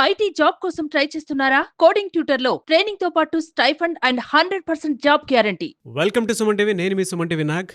IT job కోసం try చేస్తున్నారా? Coding tutor లో ట్రైనింగ్ తో పాటు stipend and 100% job guarantee. Welcome to Suman TV. నేను మీ Suman TV Nag.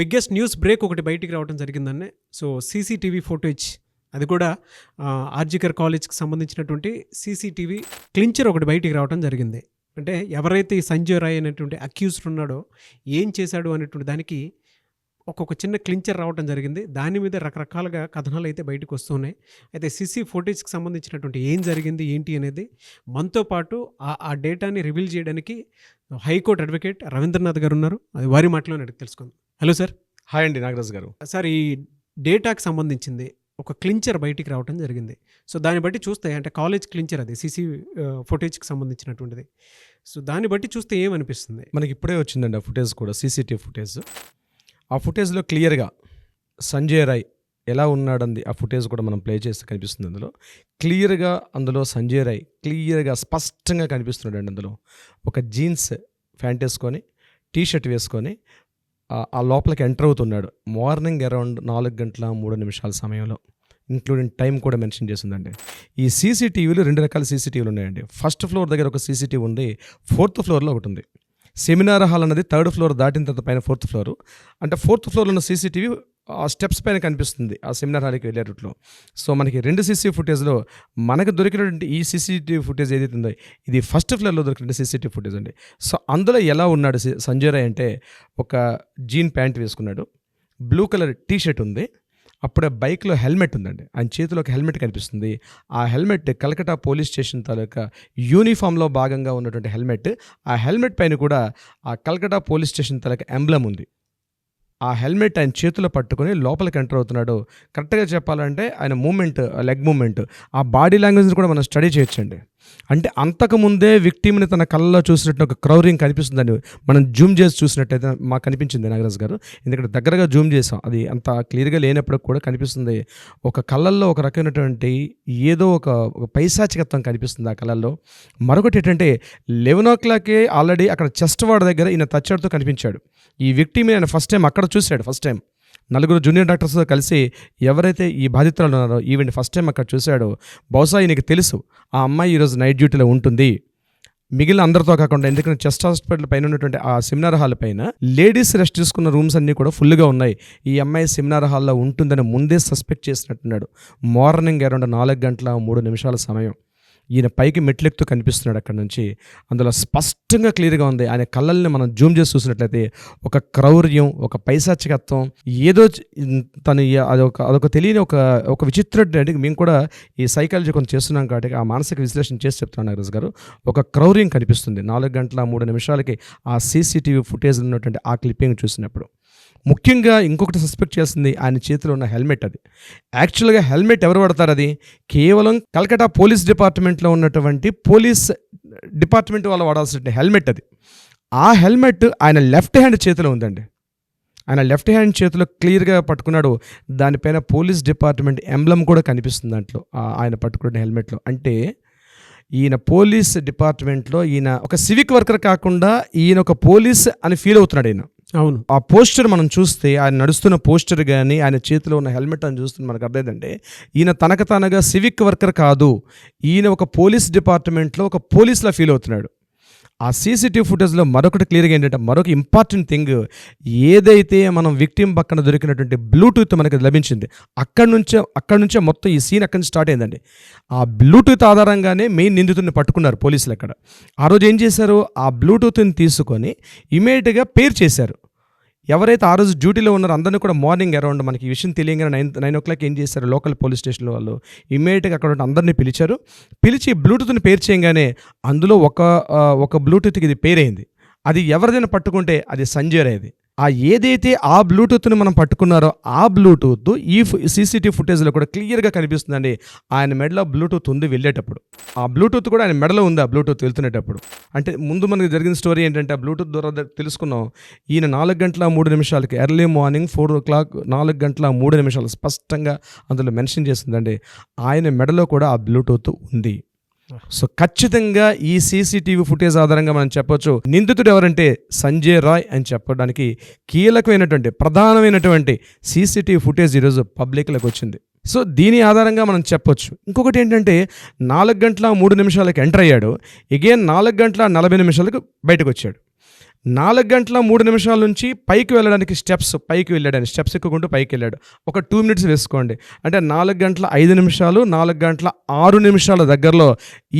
Biggest news break ఒకటి బయటికి రావడం జరిగిందండి. సో సీసీటీవీ ఫుటేజ్, అది కూడా ఆర్జికర్ కాలేజ్కి సంబంధించినటువంటి సీసీటీవీ క్లించర్ ఒకటి బయటికి రావడం జరిగింది. అంటే ఎవరైతే ఈ సంజయ్ రాయ్ అనేటువంటి అక్యూజ్డ్ ఉన్నాడో ఏం చేశాడు అనేటువంటి దానికి ఒక్కొక్క చిన్న క్లించర్ రావడం జరిగింది. దాని మీద రకరకాలుగా కథనాలు అయితే బయటకు వస్తున్నాయి. అయితే సీసీ ఫుటేజ్కి సంబంధించినటువంటి ఏం జరిగింది ఏంటి అనేది మనతో పాటు ఆ డేటాని రివీల్ చేయడానికి హైకోర్టు అడ్వకేట్ రవీంద్రనాథ్ గారు ఉన్నారు. అది వారి మాటలో అడిగి తెలుసుకుందాం. Hello sir. హాయ్ అండి, నాగరాజ్ గారు. సార్, ఈ డేటాకి సంబంధించింది ఒక క్లించర్ బయటికి రావడం జరిగింది. సో దాన్ని బట్టి చూస్తే, అంటే కాలేజ్ క్లించర్ అది సీసీ ఫుటేజ్కి సంబంధించినటువంటిది. సో దాన్ని బట్టి చూస్తే ఏమనిపిస్తుంది? మనకి ఇప్పుడే వచ్చిందండి ఆ ఫుటేజ్ కూడా, సీసీటీవీ ఫుటేజ్. ఆ ఫుటేజ్లో క్లియర్గా సంజయ్ రాయ్ ఎలా ఉన్నాడంది ఆ ఫుటేజ్ కూడా మనం ప్లే చేస్తే కనిపిస్తుంది. అందులో సంజయ్ రాయ్ క్లియర్గా స్పష్టంగా కనిపిస్తున్నాడండి. అందులో ఒక జీన్స్ ప్యాంట్ వేసుకొని, టీషర్ట్ వేసుకొని ఆ లోపలికి ఎంటర్ అవుతున్నాడు. మార్నింగ్ అరౌండ్ 4:03 సమయంలో, ఇంక్లూడింగ్ టైం కూడా మెన్షన్ చేసిందండి. ఈ సీసీటీవీలు 2 రకాల సీసీటీవీలు ఉన్నాయండి. ఫస్ట్ ఫ్లోర్ దగ్గర ఒక సీసీటీవీ ఉంది, 4th ఫ్లోర్లో ఒకటి ఉంది. సెమినార్ హాల్ అన్నది 3rd ఫ్లోర్ దాటిన తర్వాత పైన 4th ఫ్లోరు. అంటే 4th ఫ్లోర్లో ఉన్న సీసీటీవీ ఆ స్టెప్స్ పైన కనిపిస్తుంది ఆ సెమినార్ హాల్కి వెళ్ళే రూట్లో. సో మనకి 2 సీసీ ఫుటేజ్లో మనకు దొరికినటువంటి ఈ సీసీటీవీ ఫుటేజ్ ఏదైతే ఉందో ఇది 1st ఫ్లోర్లో దొరికిన సీసీటీవీ ఫుటేజ్ అండి. సో అందులో ఎలా ఉన్నాడు సంజయ్ రాయ్ అంటే, ఒక జీన్ ప్యాంట్ వేసుకున్నాడు, బ్లూ కలర్ టీషర్ట్ ఉంది, అప్పుడే బైక్లో హెల్మెట్ ఉందండి. ఆయన చేతిలో ఒక హెల్మెట్ కనిపిస్తుంది. ఆ హెల్మెట్ కలకటా పోలీస్ స్టేషన్ తాలూకా యూనిఫామ్లో భాగంగా ఉన్నటువంటి హెల్మెట్. ఆ హెల్మెట్ పైన కూడా ఆ కలకటా పోలీస్ స్టేషన్ తాలూకా ఎంబ్లమ్ ఉంది. ఆ హెల్మెట్ ఆయన చేతిలో పట్టుకొని లోపలికి ఎంటర్ అవుతున్నాడు. కరెక్ట్గా చెప్పాలంటే ఆయన మూమెంట్, లెగ్ మూమెంట్, ఆ బాడీ లాంగ్వేజ్ని కూడా మనం స్టడీ చేయొచ్చండి. అంటే అంతకుముందే విక్టిమ్ని తన కళ్ళలో చూసినట్టు ఒక క్రౌరింగ్ కనిపిస్తుందండి. మనం జూమ్ చేసి చూసినట్టయితే మాకు కనిపించింది నాగరాజ్ గారు. ఎందుకంటే దగ్గరగా జూమ్ చేసాం, అది అంత క్లియర్గా లేనప్పుడు కూడా కనిపిస్తుంది. ఒక కళ్ళల్లో ఒక రకమైనటువంటి ఏదో ఒక పైశాచికత్వం కనిపిస్తుంది ఆ కళ్ళల్లో. మరొకటి ఏంటంటే 11 o'clock ఆల్రెడీ అక్కడ చెస్ట్ వార్డ్ దగ్గర ఈయన తచ్చాడుతో కనిపించాడు. ఈ విక్టిమ్ని ఆయన ఫస్ట్ టైం అక్కడ చూశాడు. ఫస్ట్ టైం 4 జూనియర్ డాక్టర్స్తో కలిసి ఎవరైతే ఈ బాధితురాలు ఉన్నారో ఈవెంట్ ఫస్ట్ టైం అక్కడ చూశాడో, బహుశా ఈయనకి తెలుసు ఆ అమ్మాయి ఈరోజు నైట్ డ్యూటీలో ఉంటుంది. మిగిలిన అందరితో కాకుండా, ఎందుకంటే చెస్ట్ హాస్పిటల్ పైన ఉన్నటువంటి ఆ సెమినార్ హాల్ పైన లేడీస్ రెస్ట్ తీసుకున్న రూమ్స్ అన్నీ కూడా ఫుల్గా ఉన్నాయి. ఈ అమ్మాయి సెమినార్ హాల్లో ఉంటుందని ముందే సస్పెక్ట్ చేసినట్టున్నాడు. మార్నింగ్ అరౌండ్ 4:03 సమయం ఈయన పైకి మెట్లెక్కుతూ కనిపిస్తున్నాడు అక్కడ నుంచి. అందులో స్పష్టంగా క్లియర్గా ఉంది. ఆయన కళ్ళల్ని మనం జూమ్ చేసి చూసినట్లయితే ఒక క్రౌర్యం, ఒక పైశాచికత్వం, ఏదో తను అదొక తెలియని ఒక విచిత్ర. మేము కూడా ఈ సైకాలజీ కొంచెం చేస్తున్నాం కాబట్టి ఆ మానసిక విశ్లేషణ చేసి చెప్తున్నాను నాగరాజ్ గారు. ఒక క్రౌర్యం కనిపిస్తుంది 4:03 ఆ సీసీటీవీ ఫుటేజ్ ఉన్నటువంటి ఆ క్లిప్పింగ్ చూసినప్పుడు. ముఖ్యంగా ఇంకొకటి సస్పెక్ట్ చేస్తుంది, ఆయన చేతిలో ఉన్న హెల్మెట్. అది యాక్చువల్గా హెల్మెట్ ఎవరు వాడతారు? అది కేవలం కలకటా పోలీస్ డిపార్ట్మెంట్లో ఉన్నటువంటి పోలీస్ డిపార్ట్మెంట్ వాళ్ళు వాడాల్సిన హెల్మెట్ అది. ఆ హెల్మెట్ ఆయన లెఫ్ట్ హ్యాండ్ చేతిలో ఉందండి. ఆయన లెఫ్ట్ హ్యాండ్ చేతిలో క్లియర్గా పట్టుకున్నాడు. దానిపైన పోలీస్ డిపార్ట్మెంట్ ఎంబ్లమ్ కూడా కనిపిస్తుంది దాంట్లో, ఆయన పట్టుకున్న హెల్మెట్లో. అంటే ఈయన పోలీస్ డిపార్ట్మెంట్లో ఈయన ఒక సివిక్ వర్కర్ కాకుండా ఈయన ఒక పోలీస్ అని ఫీల్ అవుతున్నాడు ఈయన. అవును. ఆ పోస్టర్ మనం చూస్తే, ఆయన నడుస్తున్న పోస్టర్ కానీ ఆయన చేతిలో ఉన్న హెల్మెట్ అని చూస్తే మనకు అర్థమైందంటే ఈయన తనకు తానుగా సివిక్ వర్కర్ కాదు, ఈయన ఒక పోలీస్ డిపార్ట్మెంట్లో ఒక పోలీస్లా ఫీల్ అవుతున్నాడు. ఆ సీసీటీవీ ఫుటేజ్లో మరొకటి క్లియర్గా ఏంటంటే, మరొక ఇంపార్టెంట్ థింగ్, ఏదైతే మనం విక్టిమ్ పక్కన దొరికినటువంటి బ్లూటూత్ మనకి లభించింది, అక్కడి నుంచే మొత్తం ఈ సీన్ అక్కడి నుంచి స్టార్ట్ అయిందండి. ఆ బ్లూటూత్ ఆధారంగానే మెయిన్ నిందితుడిని పట్టుకున్నారు పోలీసులు అక్కడ. ఆ రోజు ఏం చేశారు, ఆ బ్లూటూత్ని తీసుకొని ఇమీడియట్గా పేర్ చేశారు. ఎవరైతే ఆ రోజు డ్యూటీలో ఉన్నారో అందరినీ కూడా మార్నింగ్ అరౌండ్ మనకి ఈ విషయం తెలియగానే 9 o'clock ఏం చేశారు, లోకల్ పోలీస్ స్టేషన్లో వాళ్ళు ఇమీడియట్గా అక్కడ అందరినీ పిలిచి బ్లూటూత్ని పేర్ చేయగానే అందులో ఒక బ్లూటూత్కి ఇది పేర్ అయింది. అది ఎవరిదైనా పట్టుకుంటే అది సంజయ్ రాయ్ది. ఏదైతే ఆ బ్లూటూత్ని మనం పట్టుకున్నారో ఆ బ్లూటూత్ ఈ సీసీటీవీ ఫుటేజ్లో కూడా క్లియర్గా కనిపిస్తుందండి. ఆయన మెడలో బ్లూటూత్ ఉంది వెళ్ళేటప్పుడు, ఆ బ్లూటూత్ కూడా ఆయన మెడలో ఉంది ఆ బ్లూటూత్ వెళ్తున్నప్పుడు. అంటే ముందు మనకి జరిగిన స్టోరీ ఏంటంటే, ఆ బ్లూటూత్ ద్వారా తెలుసుకున్నాం, ఈయన 4:03 ఎర్లీ మార్నింగ్ 4 o'clock 4:03 స్పష్టంగా అందులో మెన్షన్ చేస్తుందండి. ఆయన మెడలో కూడా ఆ బ్లూటూత్ ఉంది. సో ఖచ్చితంగా ఈ సీసీటీవీ ఫుటేజ్ ఆధారంగా మనం చెప్పొచ్చు, నిందితుడు ఎవరంటే సంజయ్ రాయ్ అని చెప్పడానికి కీలకమైనటువంటి ప్రధానమైనటువంటి సీసీటీవీ ఫుటేజ్ ఈరోజు పబ్లిక్లోకి వచ్చింది. సో దీని ఆధారంగా మనం చెప్పొచ్చు. ఇంకొకటి ఏంటంటే 4 గంటల 3 నిమిషాలకు ఎంటర్ అయ్యాడు, ఎగైన్ 4 గంటల 40 నిమిషాలకు బయటకు వచ్చాడు. 4 గంటల 3 నిమిషాల నుంచి పైకి వెళ్ళడానికి పైకి వెళ్ళాడు, స్టెప్స్ ఎక్కుకుంటూ పైకి వెళ్ళాడు. ఒక 2 మినిట్స్ వేసుకోండి, అంటే 4 గంటల 5 నిమిషాలు 4 గంటల 6 నిమిషాల దగ్గరలో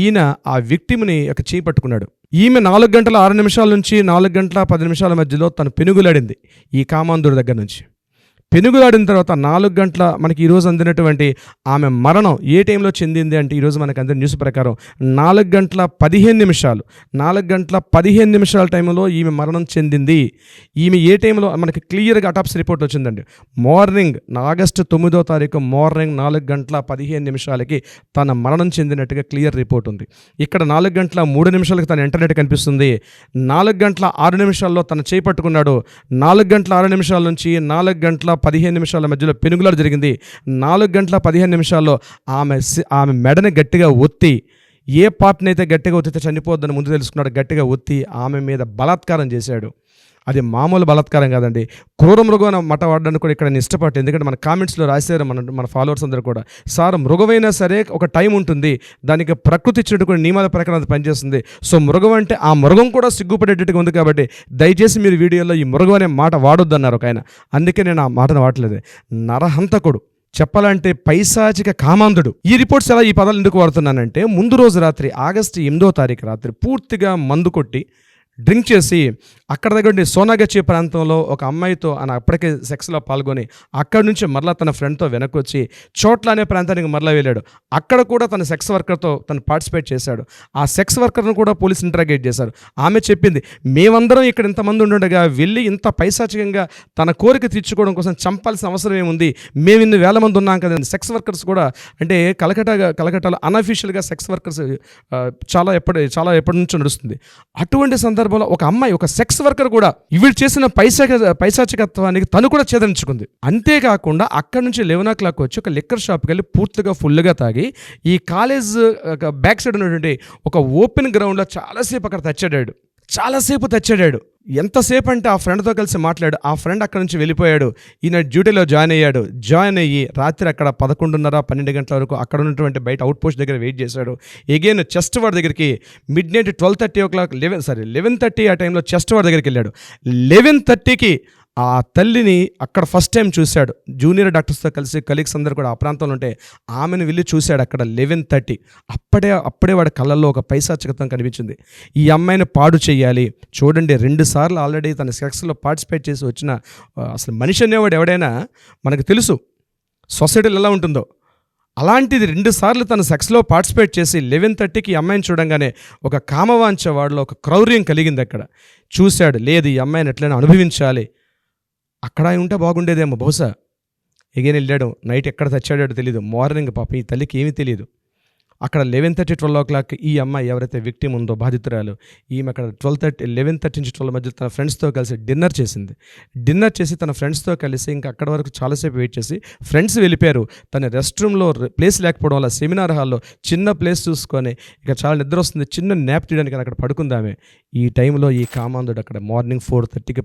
ఈయన ఆ విక్టిమ్ని చేయి పట్టుకున్నాడు. ఈమె 4 గంటల 6 నిమిషాల నుంచి 4 గంటల 10 నిమిషాల మధ్యలో తను పెనుగులాడింది ఈ కామాంధుడి దగ్గర నుంచి. పెనుగులాడిన తర్వాత 4 గంటల మనకి ఈరోజు అందినటువంటి ఆమె మరణం ఏ టైంలో చెందింది అంటే ఈరోజు మనకు అందిన న్యూస్ ప్రకారం 4 గంటల 15 నిమిషాలు 4 గంటల 15 నిమిషాల టైంలో ఈమె మరణం చెందింది. ఈమె ఏ టైంలో మనకి క్లియర్గా అటాప్సీ రిపోర్ట్ వచ్చిందండి. మార్నింగ్ ఆగస్టు 9వ తారీఖు మార్నింగ్ 4 గంటల 15 నిమిషాలకి తన మరణం చెందినట్టుగా క్లియర్ రిపోర్ట్ ఉంది. ఇక్కడ 4 గంటల 3 నిమిషాలకి తన ఇంటర్నెట్ కనిపిస్తుంది. 4 గంటల 6 నిమిషాల్లో తన చేయి పట్టుకున్నాడు. 4 గంటల 6 నిమిషాల నుంచి 4 గంటల 15 నిమిషాల మధ్యలో పెనుగులాట జరిగింది. 4 గంటల 15 నిమిషాల్లో ఆమె మెడని గట్టిగా ఒత్తి, ఏ పార్ట్ని అయితే గట్టిగా ఒత్తితే చనిపోద్దని ముందు తెలుసుకున్నాడు, గట్టిగా ఒత్తి ఆమె మీద బలాత్కారం చేశాడు. అది మామూలు బలాత్కారం కాదండి, క్రూర మృగం మాట వాడడానికి కూడా ఇక్కడ నేను ఇష్టపడ్డాను. ఎందుకంటే మన కామెంట్స్లో రాశారు మన ఫాలోవర్స్ అందరూ కూడా, సార్ మృగమైనా సరే ఒక టైం ఉంటుంది, దానికి ప్రకృతి ఇచ్చినట్టు కూడా నియమాల ప్రకారం అది పనిచేస్తుంది. సో మృగం అంటే ఆ మృగం కూడా సిగ్గుపడేటట్టుగా ఉంది, కాబట్టి దయచేసి మీరు వీడియోలో ఈ మృగం అనే మాట వాడొద్దన్నారు ఒక ఆయన. అందుకే నేను ఆ మాటను వాడలేదు. నరహంతకుడు, చెప్పాలంటే పైశాచిక కామాంధుడు. ఈ రిపోర్ట్స్ ఈ పదాలు ఎందుకు వాడుతున్నానంటే, ముందు రోజు రాత్రి ఆగస్టు 8వ తారీఖు రాత్రి పూర్తిగా మందు కొట్టి డ్రింక్ చేసి అక్కడ దగ్గర సోనాగచ్చి ప్రాంతంలో ఒక అమ్మాయితో అప్పటికే సెక్స్లో పాల్గొని అక్కడి నుంచి మరలా తన ఫ్రెండ్తో వెనక్కి వచ్చి చోట్ల అనే ప్రాంతానికి మరలా వెళ్ళాడు. అక్కడ కూడా తన సెక్స్ వర్కర్తో తను పార్టిసిపేట్ చేశాడు. ఆ సెక్స్ వర్కర్ను కూడా పోలీసు ఇంటరాగేట్ చేశారు. ఆమె చెప్పింది, మేమందరం ఇక్కడ ఇంతమంది ఉండగా వెళ్ళి ఇంత పైశాచికంగా తన కోరిక తీర్చుకోవడం కోసం చంపాల్సిన అవసరం ఏముంది, మేము ఇన్ని వేల మంది ఉన్నాం కదా. సెక్స్ వర్కర్స్ కూడా అంటే కలకట్టాలో అన్అఫీషియల్గా సెక్స్ వర్కర్స్ చాలా ఎప్పటి నుంచో నడుస్తుంది. అటువంటి సందర్భంలో ఒక అమ్మాయి, ఒక సెక్స్ వర్కర్ కూడా వీళ్ళు చేసిన పైశాచికత్వానికి తను కూడా ఛేదించుకుంది. అంతేకాకుండా అక్కడి నుంచి 11 o'clock వచ్చి ఒక లిక్కర్ షాప్కి వెళ్ళి పూర్తిగా ఫుల్గా తాగి ఈ కాలేజ్ బ్యాక్ సైడ్ ఉన్నటువంటి ఒక ఓపెన్ గ్రౌండ్లో చాలాసేపు అక్కడ తెచ్చాడాడు. ఎంతసేపు అంటే ఆ ఫ్రెండ్తో కలిసి మాట్లాడు. ఆ ఫ్రెండ్ అక్కడ నుంచి వెళ్ళిపోయాడు. ఈయన డ్యూటీలో జాయిన్ అయ్యి రాత్రి అక్కడ 11:30-12 గంటల వరకు అక్కడ ఉన్నటువంటి బయట అవుట్ పోస్ట్ దగ్గర వెయిట్ చేశాడు. ఎగైన్ చెస్ట్ వార్డ్ దగ్గరికి మిడ్ నైట్ 11:30 ఆ టైంలో చెస్ట్ వార్డ్ దగ్గరికి వెళ్ళాడు. 11:30కి ఆ తల్లిని అక్కడ ఫస్ట్ టైం చూశాడు. జూనియర్ డాక్టర్స్తో కలిసి కలీగ్స్ అందరూ కూడా ఆ ప్రాంతంలో ఉంటే ఆమెను వెళ్ళి చూశాడు అక్కడ 11:30. అప్పుడే వాడి కళ్ళల్లో ఒక పైశాచికత్వం కనిపించింది. ఈ అమ్మాయిని పాడు చేయాలి. చూడండి, 2 సార్లు ఆల్రెడీ తన సెక్స్లో పార్టిసిపేట్ చేసి వచ్చిన అసలు మనిషి అనేవాడు ఎవడైనా మనకు తెలుసు సొసైటీలో ఎలా ఉంటుందో. అలాంటిది 2 సార్లు తన సెక్స్లో పార్టిసిపేట్ చేసి 11:30కి ఈ అమ్మాయిని చూడంగానే ఒక కామవాంఛ వాడిలో ఒక క్రౌర్యం కలిగింది. అక్కడ చూశాడు, లేదు ఈ అమ్మాయిని ఎట్లయినా అనుభవించాలి, అక్కడ ఉంటే బాగుండేదేమో బహుశా. ఎగైన్ వెళ్ళాడు. నైట్ ఎక్కడ తెచ్చాడో తెలియదు. మార్నింగ్ పాప ఈ తల్లికి ఏమీ తెలియదు. అక్కడ 11:30-12 o'clock ఈ అమ్మాయి ఎవరైతే విక్టిమ్ ఉందో బాధితురాలు, ఈమె అక్కడ 11:30 నుంచి 12 మధ్య తన ఫ్రెండ్స్తో కలిసి డిన్నర్ చేసి తన ఫ్రెండ్స్తో కలిసి ఇంకా అక్కడ వరకు చాలాసేపు వెయిట్ చేసి ఫ్రెండ్స్ వెళ్ళిపోయారు. తన రెస్ట్ రూమ్లో ప్లేస్ లేకపోవడం వల్ల సెమినార్ హాల్లో చిన్న ప్లేస్ చూసుకొని ఇక చాలా నిద్ర వస్తుంది, చిన్న న్యాప్ తీయడానికి అక్కడ పడుకుందామే. ఈ టైంలో ఈ కామాంధుడు అక్కడ మార్నింగ్ 4:30కి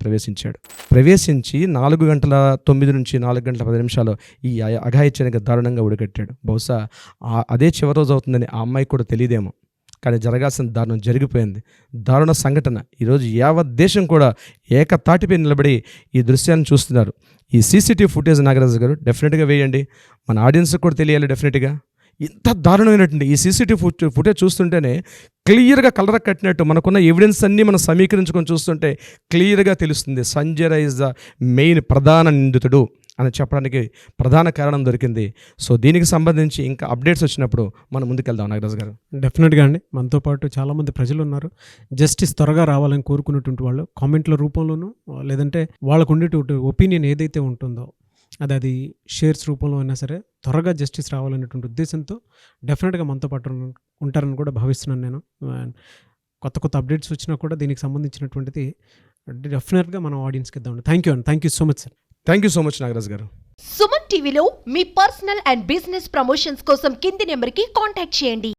ప్రవేశించి 4 గంటల 9 నుంచి 4 గంటల 10 నిమిషాలు ఈ అఘాయిత్యానికి దారుణంగా ఉడిగట్టాడు. బహుశా అదే చివరి రోజు అవుతుందని ఆ అమ్మాయికి కూడా తెలియదేమో, కానీ జరగాల్సిన దారుణం జరిగిపోయింది. దారుణ సంఘటన. ఈరోజు యావత్ దేశం కూడా ఏకతాటిపై నిలబడి ఈ దృశ్యాన్ని చూస్తున్నారు. ఈ సీసీటీవీ ఫుటేజ్ నాగరాజు గారు డెఫినెట్గా వేయండి, మన ఆడియన్స్కి కూడా తెలియాలి డెఫినెట్గా. ఇంత దారుణమైనటువంటి ఈ సీసీటీవీ ఫుటేజ్ చూస్తుంటేనే క్లియర్గా కలర్ కట్టినట్టు మనకున్న ఎవిడెన్స్ అన్నీ మనం సమీకరించుకొని చూస్తుంటే క్లియర్గా తెలుస్తుంది Sanjay Roy is the main ప్రధాన నిందితుడు అని చెప్పడానికి ప్రధాన కారణం దొరికింది. సో దీనికి సంబంధించి ఇంకా అప్డేట్స్ వచ్చినప్పుడు మనం ముందుకెళ్దాం నాగరాజు గారు. డెఫినెట్గా అండి, మనతో పాటు చాలామంది ప్రజలు ఉన్నారు. జస్టిస్ త్వరగా రావాలని కోరుకున్నటువంటి వాళ్ళు కామెంట్ల రూపంలోనూ లేదంటే వాళ్ళకు ఉండేటువంటి ఒపీనియన్ ఏదైతే ఉంటుందో అది షేర్స్ రూపంలో అయినా సరే త్వరగా జస్టిస్ రావాలనేటువంటి ఉద్దేశంతో డెఫినెట్గా మనతో పాటు ఉంటారని కూడా భావిస్తున్నాను నేను. కొత్త అప్డేట్స్ వచ్చినా కూడా దీనికి సంబంధించినటువంటిది డెఫినెట్గా మనం ఆడియన్స్కి ఇద్దామండి. Thank you so much sir. Thank you so much Nagaraj garu. సుమన్ టీవీలో మీ పర్సనల్ అండ్ బిజినెస్ ప్రమోషన్స్ కోసం కింది నెంబర్కి కాంటాక్ట్ చేయండి.